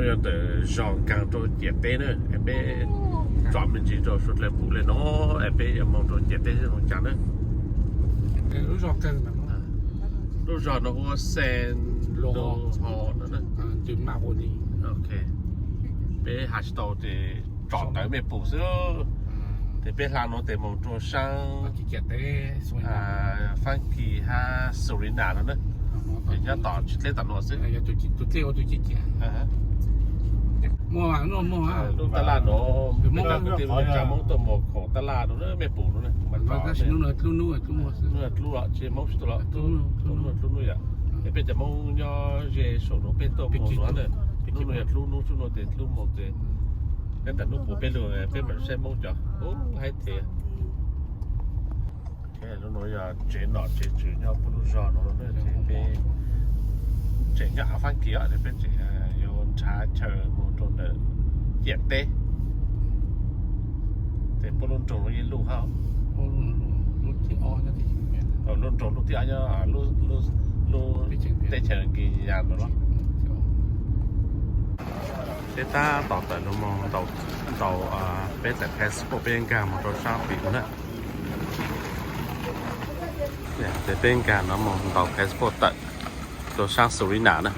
有的上江做节杯呢，那边专门去做出来补了喏，那边要忙做节杯这种讲呢。รู้จักกันมั้ยรู้จักเนาะว่าเซนโลฮอนั่นน่ะจุดมาโบนี่โอเคไปหาสตอที่จอดได้ไม่ปูซะแต่ไปหาเนาะแต่มองตัวช่างขี้เกียจเต้สวยฟังกีฮาสุรินดานั่นน่ะเดี๋ยวจะต่อชุดเล่นต่อเนาะซิอย่าจุดเที่ยวจุดขี้เกียจมั่วลูกตลาดเนาะมั่วก็ติมันจะมองตัวหมกของตลาดเนาะไม่ปูเนาะมันก็สินู่นนู่นมั่วเนื้อลู่อ่ะเชมองตัวละลู่อ่ะไอ้เป็นจะมองย่อเจสโนเป็นตัวหมกเนาะเนี่ยลู่อ่ะลู่นู่นเตลู่หมกเตแต่นู่นปูเป็นเลยเป็นเหมือนเส้นมงจ้ะโอ้ให้เทแค่นู่นอย่าเจนหนอเจจืดย่อปูลู่จอเนาะเนี่ยเป็นเจนย่าฟังเกี่ยวเนี่ยเป็นเจโยนชาเชอร์มงตรงเนี่ยเหยียดเต้แต่ปูลู่ตรงนี้ลู่เขาลู่ที่อ้อนะที่ลู่ตรงลู่ที่อ้อลู่เตเชิงกี่ยามเนาะเดต้าต่อแต่ลมองต่อเป็นแต่แพสโปเป็นการมอเตอร์ชาร์ปีนะเนี่ยจะเป็นการมองต่อแพสโปแต่ตัวช่างสุรินานะ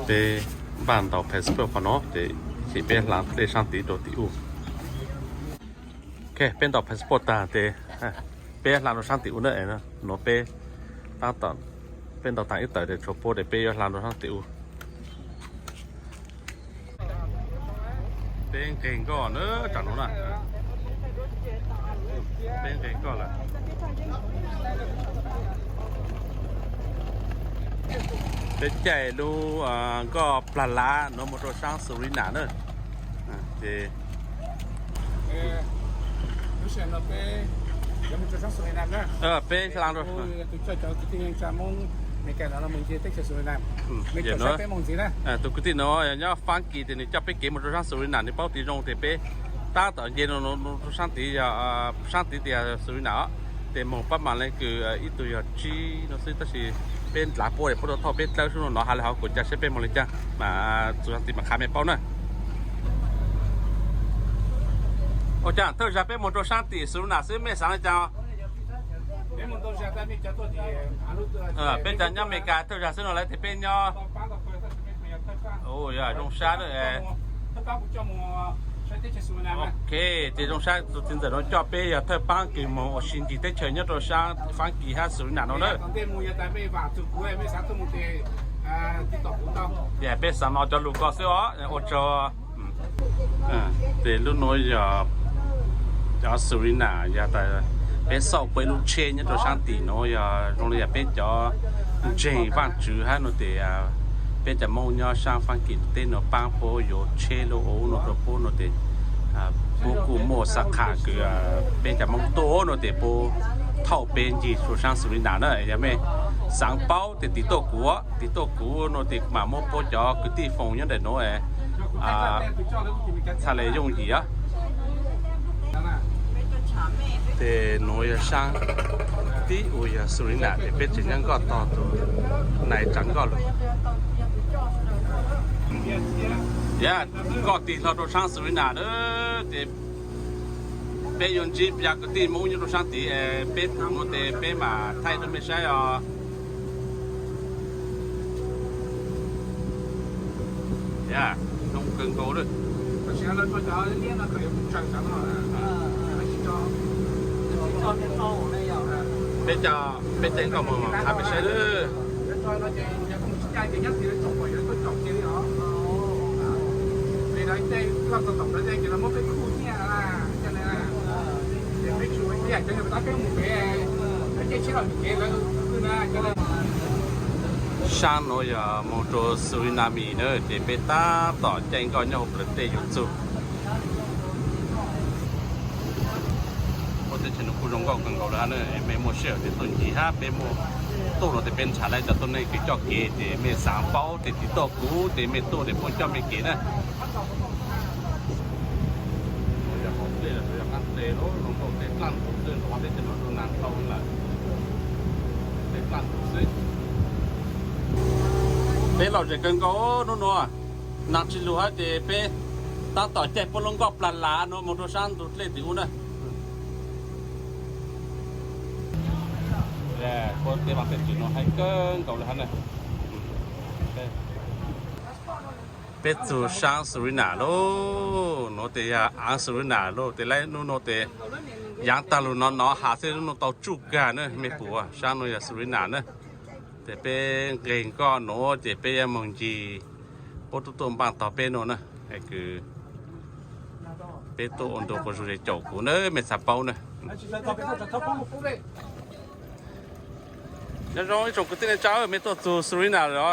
เดบ้านต่อแพสโปพอเนาะเดที่เป็นหลังเดช่างตีโดติอูโอเคเป็นต่อพาสปอร์ตตาเตเป้ลานรถช่างติวเนอร์เองนะโนเป้ตั้งต่อเป็นต่อต่างอีกต่อเดี๋ยวโชว์โปรเดี๋ยวเป้ยลานรถช่างติวเป็นเก่งก่อนเนอะจัดโน่นน่ะเป็นเก่งก่อนละเป็นใจดูก็ปลาล้าโนมอเตอร์ช่างสุรินาเนอะเจLuciano pe yang muncul Suriname lah. Pe selang tu. Tu cakap kita yang camung mereka dalam mungkin tek Suriname. Mereka sampai mungkin lah. Tu kita no yang funky tu ni cap pe muncul Suriname ni pau ti rong te pe ta ta je no santi ya santi dia Suriname. Te mong pa man le ke itu ya chi no si ta siเป็นหลาโปเลยพวกเราทอเป็นแล้วช่วงน้องหาเลยเขากดจะใช้เป็นมอลจ้ามาสุนัขติมาขายไม่เป้านะโอ้จ้าเธอจะเป็นมอเตอร์ช่างตีสุนัขซื้อไม่สั่งจ้าเป็นจันยาเมกาเธอจะซื้ออะไรที่เป็นยอโอ้ยรงชาด้วยโอเคที่รงชาตัวจริงแต่เราจอบไปอย่าเธอปั้งกี่โมงชินจีเตเชยเนี่ยตัวช่างฟังกี่ห้าสุนัขเนาะเลยอย่าเป็นสามารถจะลูกก็ซื้อโอ้จ้าแต่ลูกน้อยอย่าสุรินาอย่าแต่เป็นสอบไปลูกเชนเนี่ยตัวช่างตีน้อยอย่าโรงเรียนเป็นจ่อเจงฟังจื้อฮะโนเตียเป็นจะมองย่อช่างฟังกินเต้นโนปังโพโยเชโลโอโนโตโพโนเตปูกูโมสักขาคือเป็นจะมองโตโนเตโปเท่าเป็นจีตัวช่างสุรินาเนอะยังไม่สังเป้าติโตกูโนเตมาโมโปจ่อคือตีฟงยังได้โนทะเลยงอีแต่โนยช่างที่อุยสุรินาเป็นจริงยังก็ต่อตัวในจังก็เลยย่าก็ตีเราตัวช่างสุรินาเด้อแต่เป็นยนต์จีบอยากตีมุ่งอยู่ตัวช่างตีเป็นโมเตเป็นมาไทยตัวไม่ใช่ย่าต้องเกินโตด้วยเป็นจะเป็นเต็งก็มองทำไม่ใช่เลยช่างน้อยมองตัวสุรินามีเนอะเดเปต้าต่อใจก็ยังหกเตยยุสุโอ้แต่ฉันคุยรงก็กังวลแล้วเนอะไม่โมเชลแต่ต้นที่ห้าเป็นโมตู้เราจะเป็นชาไลแต่ต้นนี้คือจอกเกตแต่ไม่สามเป้าแต่ติดต่อกูแต่ไม่ตู้แต่พวกเจ้าไม่เกตนะเดี๋ยวผมเดี๋ยวกันเดี๋ยว để plan của dân họ để cho nó luôn làm tàu là để plan của dân béเราจะกันก็นู่นน่ะนักชิลูฮะเดเป้ตาต่อใจปลงก็ปลาลาโนมอเตอร์ซันตุเล่ติวนะแย่คนที่มาเป็นจีโน่ให้เกินเก่าเลยฮะเนี่ยเป็ดจูช่างสุรินาโลโนเตียอังสุรินาโลแต่ไรนู่นโนเตียยังตาลุนนอหาเส้นนู่นเตาจุกกันเนอะไม่ปัวช่างโนยสุรินาเนอะแต่เป็นเกรงก็โนแต่เป็นยังมองจีปตุตุมบางต่อเป็นโนนะไอ้คือเป็นตัวอันตัวก็จะได้จบกูเนอะไม่สับเป้าเนอะแล้วร้องจบก็ตีในเจ้าไม่ตัวจูสุรินาเหรอ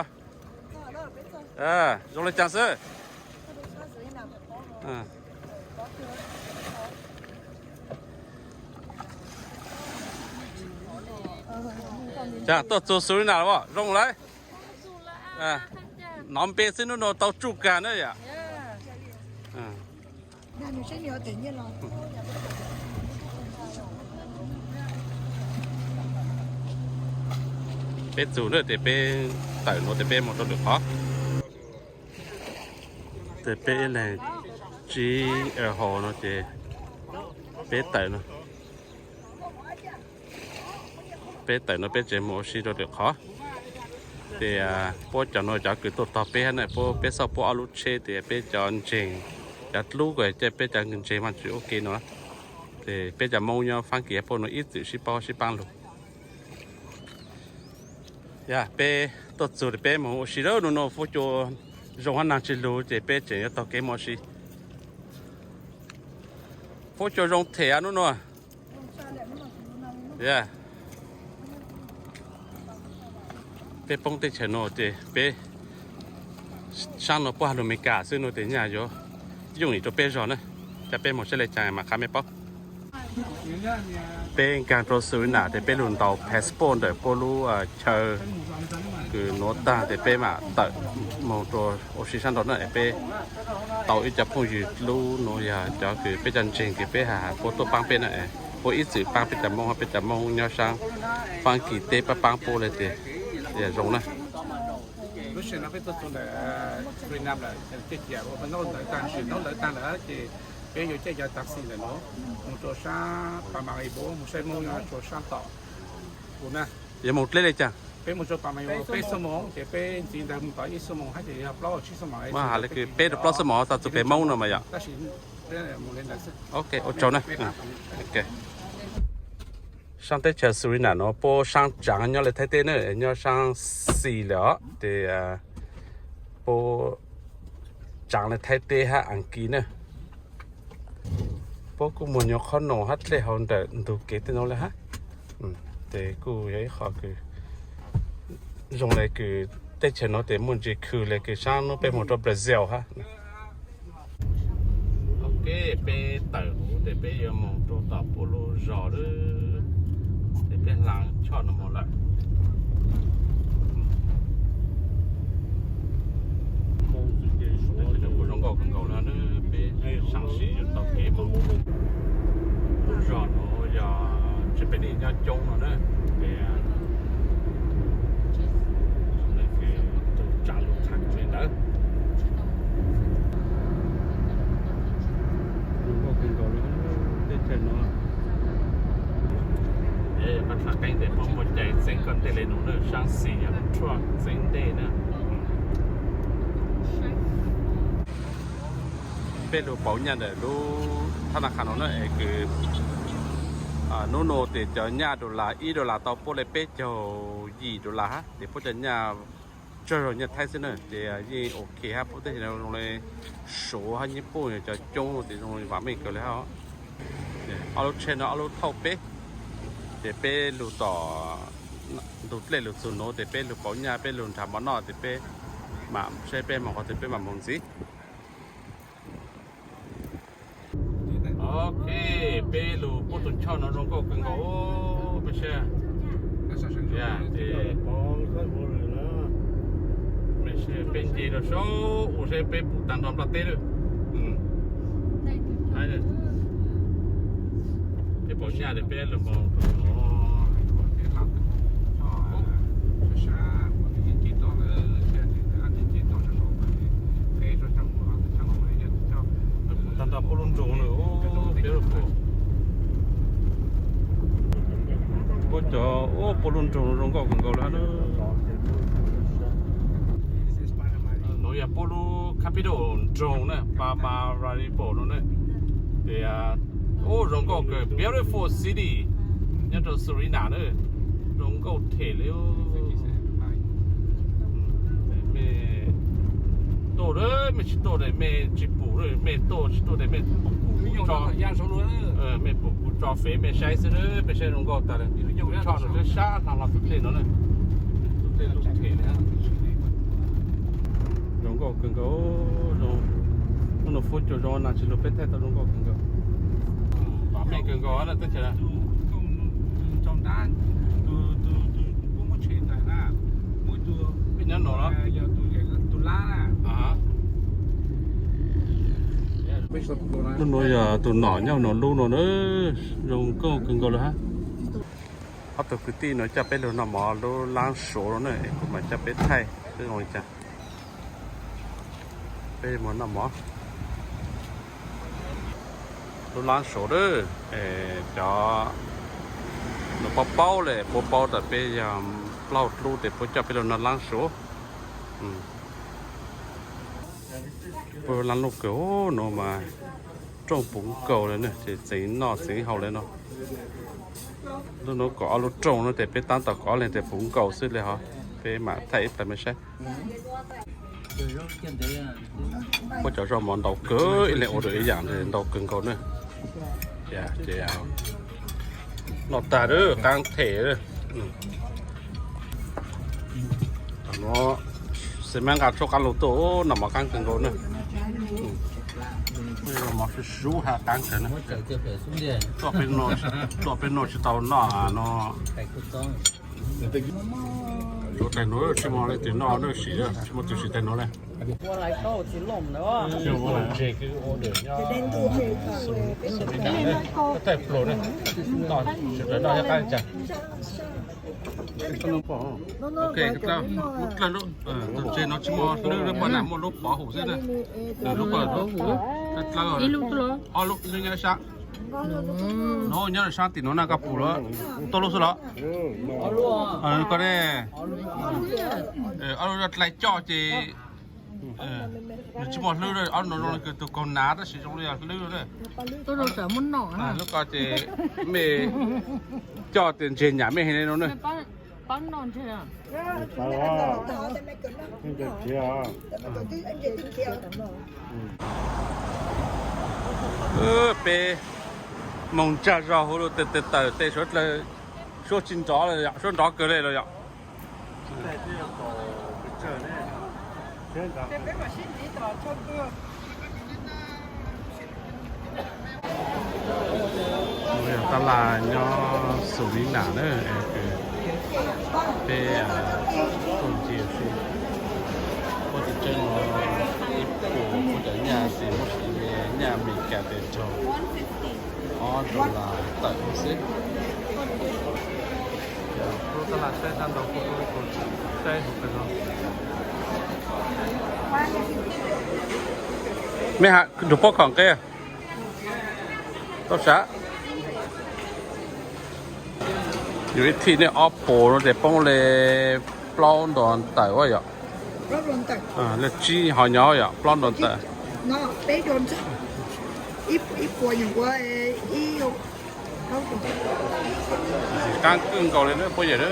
用来讲事。这样到做手里拿了不？用来。南边是那种到猪肝的呀。那你身体要等见了。别煮了，得别等了，得别么都得好。แต่เป๊ะเลยจีหอเนาะเจเป๊ะไต่เนาะเป๊ะไต่เนาะเป๊ะเจหมูชีตัวเดียวขอแต่พวกจันทร์จะคือตัวต่อเป๊ะเนี่ยพวกเป๊ะสอบพวกอาลุเชแต่เป๊ะจอนเจงจัดลูกก็จะเป๊ะจังเงินเจมันจะโอเคเนาะแต่เป๊ะจะมองยอฟังเกี่ยวพวกน้อยอีสิชิปอชิปังลูกย่าเป๊ะตัวสุดเป๊ะหมูชีแล้วนู่นพวกโจdùng hắn năng chỉ lú để bé chỉ tao cái món gì, phố cho dùng thẻ nữa nè, yeah, bé bông tê chén nọ để bé sang nó qua đồ mấy cả xưa nó đến nhà rồi, dùng để cho bé rồi nữa, cho bé một cái lấy chai mà khám mấy bóc, bé càng trâu sữa nè để bé luôn tàu passport để cô lu chờคือโน้ตตาแต่เป้มาตัดมองตัวโอชิชันตอนนั้นเป้เต่าอีจะพูดอยู่รู้โนยาจะคือเป้จันเจงคือเป้หาโคตัวปังเป็นอะไรโคอีสื่อปังเป็นจำมองเป็นจำมองยอช่างฟังกี่เตะปังโปเลยเตะอย่าลงนะรู้สึกนะเป็นตัวเลยคุยน้ำเลยจะเกี่ยวว่าโน้ตเลยการสื่อโน้ตเลยตั้งเลยจะเป็นอยู่เจ้าตักสิเลยเนาะมองตัวช่างปามาริโบมุสลิมมองตัวช่างต่อกูนะอย่าหมดเลยจ้ะเป็นมุจปามาโยเป็นสมองจะเป็นจริงแต่มุต่ออีสมองให้จะรับรอชิสมองมาหาเลยคือเป็นปลอสมองสัตว์จะเป็นมองหน่อยมั้ยอ่ะโอเคโอจนะโอเคช่างเตชสุรินาเนาะพอช่างจางเนี่ยเลยไทยเต้เนอะเนี่ยช่างสี่แล้วแต่พอจางเลยไทยเต้ฮะอังกีเนอะพอกูมันยกข้อหนูฮัทเลยเขาแต่ดูเกตเนาะเลยฮะแต่กูยัยขอคือdùng lại cái tết chén nó để muốn chỉ khử lại cái sang nó bên một trong Brazil ha. Ok, bên tàu để bên giờ một trong tàu polo giò đó để bên làng cho nó một lại. Đây là một trong cầu cần cầu là nó bên sáng sĩ tàu kế mà giò nó giờ chỉ bên đi ra trông nó đó để trả lúc thẳng trên đó đúng rồi cần cầu nó trên trên nó để bắt phát cánh để bóng một chạy xanh con để lên nó sang xì à truck xanh đây nè bên đồ bảo nhà để đồ thằng nào khả nó này cứ nó nô để cho nhà đồ là ít đồ là tao bố lại bé cho gì đồ là để bố cho nhà cho rồi nhà thay thế này thì gì ok ha bố thấy là rồi số hay những bố cho chung thì rồi vào mình cái đó alo trên nó alo thâu bé để bé lụt tỏ lụt lên lụt xuống nó để bé lụt bảo nhà bé lụt thảm món nọ để bé mà xe bé mà có thể bé mà mong gì ok bé lụt bố tụi cho nó rong có cần gỗ bé xe yeah thì bên gì đó số u sẽ bên tàn toàn là tê được, hay đấy, cái có nhà để bé là mò tanda polon trồng nữa beautiful có cho polon trồng rong có cần là nó ya polo capital trồng nè ba rari polo nè thì rong có cái beautiful city nhất là Suriname nữa rong có thể liệu tổ đấy mình chỉ tổ đấy mình chỉ bù rồi mình tổ chỉ tổ đấy mình cho mình bù cho phế mình sai sự đấy mình sai rong có ta đấy cho nó cái xa nào là thực thể nó này thực thể đấy rong có cần có rong nó phun cho rong là chỉ lúc bên thế tao rong có cần có bảo mình cần có là tất cả là trong đan tu cũng có chuyện này là mỗi tu bên nhắn nó giờ tu lá nó nói tụi nhỏ nhau nó luôn nó nữa rong có cần có là ha họ tụi cái tí nó chả biết là nó mò nó lang số nó này cũng mà chả biết thay cái ngồi chả bây mà nó mò nó lang số đó cho nó bao lệ bao tại bây giờ lau lu để bây giờ bây giờ nó lang số bây lang lúc kiểu nó mà trong bụng cầu này nè thì chính nó chính hậu lên nó có lúc trồng nó để bây tan tàu có lên để bụng cầu xíเลยhả bây mà thấy tại mới sẽ có cho cho món đầu cỡ lại ở đây dạng thì đầu cứng cầu nữa dạ chị ảo nó ta đó càng thể đó nó sẽ mang cả cho càng lỗ tổ nằm ở càng cứng cầu nữa bây giờ mà phải số hạ càng cứng nữaตัวเป็นโนชิตาวน่ะเนาะตัวแต่โนชิมอเลยตินอเนาะสิอ่ะชิมอตุสิแต่โนเลยว่าไรเข้าสิลมแล้วอ่ะ ชิมอเลยเจคือโอเดอร์เนี่ยสุรินามเนี่ยแต่โปรเนี่ยนอนสุดแล้วนอนจะตั้งใจโอเคก็มุดแล้วลูกตัวเจนอชิมอเรื่องปนามลูกปอหูซินะลูกปอหูแล้วอีลูกตัวอ๋อลูกเนี่ยซะnó nhớ là sáng thì nó là cặp phụ đó tôi lúc đó có đây ông đặt lại cho chị chỉ một lư rồi ông nó cái tụ con ná đó chỉ trong đây là lư đấy tôi đâu sợ muốn nọ lúc có chị mẹ cho tiền trên nhà mẹ hay nó nữa bán non thế à bé mong cha ra hồ lô tê suốt là suốt chín chó là suốt chó cơ đây rồi ạ ta là nho xử lý nản nữa bé công chia sẻ có thể chơi nó ít của của nhà gì một cái nhà mình cả để cho đó là tận xích đó là xe đang đầu của xe một cái mấy hạt được bao khoảng kia tốt xãอยู่ที่นี่ออปโปnó để bông lê plon đòn tải quá vậy là chi họ nhỏ vậy plon đòn tải nó bé đòn chứ ít của những qua ít càng cưng cầu lên nữa bây giờ đó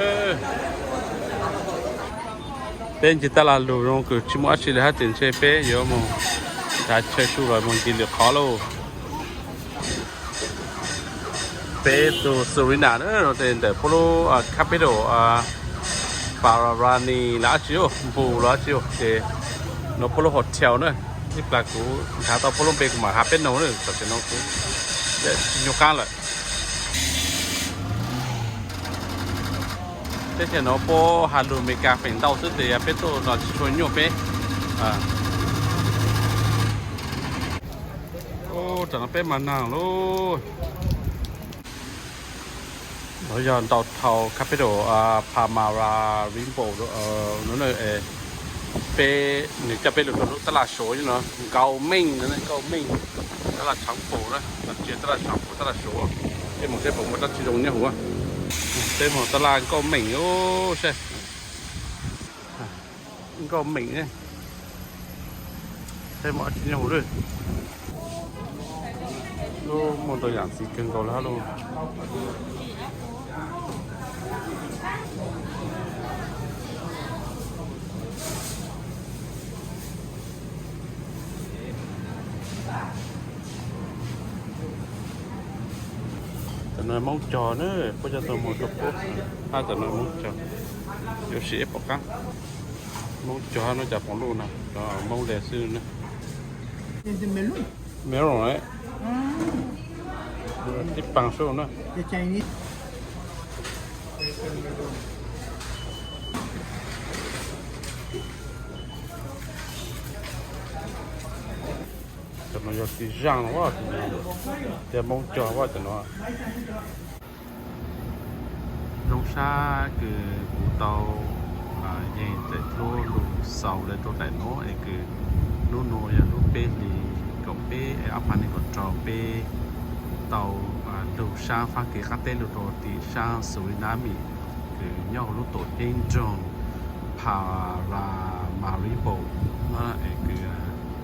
bên chỉ ta là lù rồi cứ chỉ muốn chỉ là hết tiền chơi bé giờ mà đã chơi chu rồi mình chỉ được khó luôn bé từ Suriname nữa rồi tiền để polo capital Pararani lá chiếu bù lá chiếu thì nó polo hotel nữaนี่ปลากูขาตอพลมเปกูมาหาเป็นโนนึสักเนาะกูเดี๋ยวอยู่กลางเลยเดี๋ยวเนาะพอหาลูเมกาเป็นดาวสุดเดียเป็นตัวนอนชวนอยู่เป้โอ้จังเป็นมาหนังลูก เราย้อน到头卡贝多帕马拉 Rainbow นั่นเลยไปนี่จะไปหลุดตลาดโชว์อยู่เนาะเกาเม่งนั่นเกาเม่งตลาด长浦นะเจอตลาด长浦ตลาดโชว์เอ้หมดใช่ผมว่าตรงเนี่ยหัวเต็มหมดตลาดเกาเม่งโอ้ใช่เกาเม่งเนี่ยเต็มหมดเนี่ยหัวเลยโอ้หมดตัวอย่างสีเกินเกาแล้วลูกแต่ในมองจอเนอะก็จะตัวหมดตัวปุ๊บถ้าแต่ในมองจอเดี๋ยวเสียปอกกันมองจอน่าจะของลูกนะก็มองแดดซื้อนะ C'est melon. ไม่รู้เลยที่ปังโซ่นะ C'est Chinese. แต่มันอยากที่ย่างว่าแต่มองจอว่าจะเนาะลงชาคือกูเตายังแต่ทั่วลูเสาเลยตัวแต่เนาะไอ้คือลูโนอย่างลูเป้ลีกับเป้ไอ้อาพันนี่ก็จอเป้เตาลูชาฟังเกคัตเต้ลูตัวตีชาสวินามิคือย่อลูตัวเองจงพารามาริโบนะไอ้คือ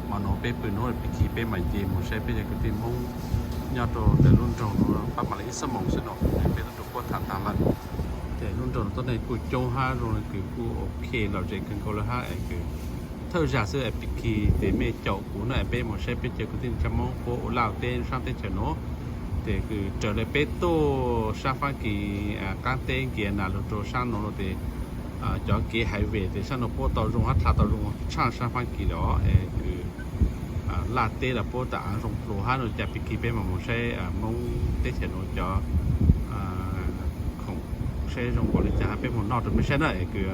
มันเอาไปปืนโน้ตไปขี่ไปใหม่เจมใช้ไปจากที่มงยอดแต่รุ่นจงปั๊บมาเลยสมองสนองเป็นตัวก็ทางตามลัดแต่รุ่นจงตัวไหนกูโจห้าโรงคือกูโอเคเราจะกันคนละห้าไอ้คือถ้าจะซื้อไอ้ปิกีแต่ไม่เจาะกูน่ะไปหมดใช้ไปเจอกูที่จะมองโคลาวเต้นช่างเต้นเฉโนแต่คือเจอเลยไปโตช่างฟังกี่การเต้นเกียร์น่ะเราโจช่างโนเราเต้จอเกียร์ไฮเวย์แต่ช่างโนโปต่อรงฮัทต่อรงช่างฟังกี่แล้วไอ้คือลาเต้ละโปต่างรงโลห้าโนจะปิกีไปหมดใช้มงเต้นเฉโนจอของใช้รงบริจาคไปหมดนอกแต่ไม่ใช่น่ะไอ้คือ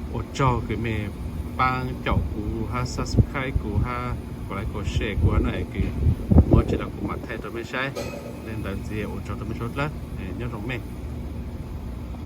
โอจอคือเม帮照顾哈 subscribe 顾哈过来过 share 过那个我知道顾嘛态度没晒，连到这我做都没做了，那种咩。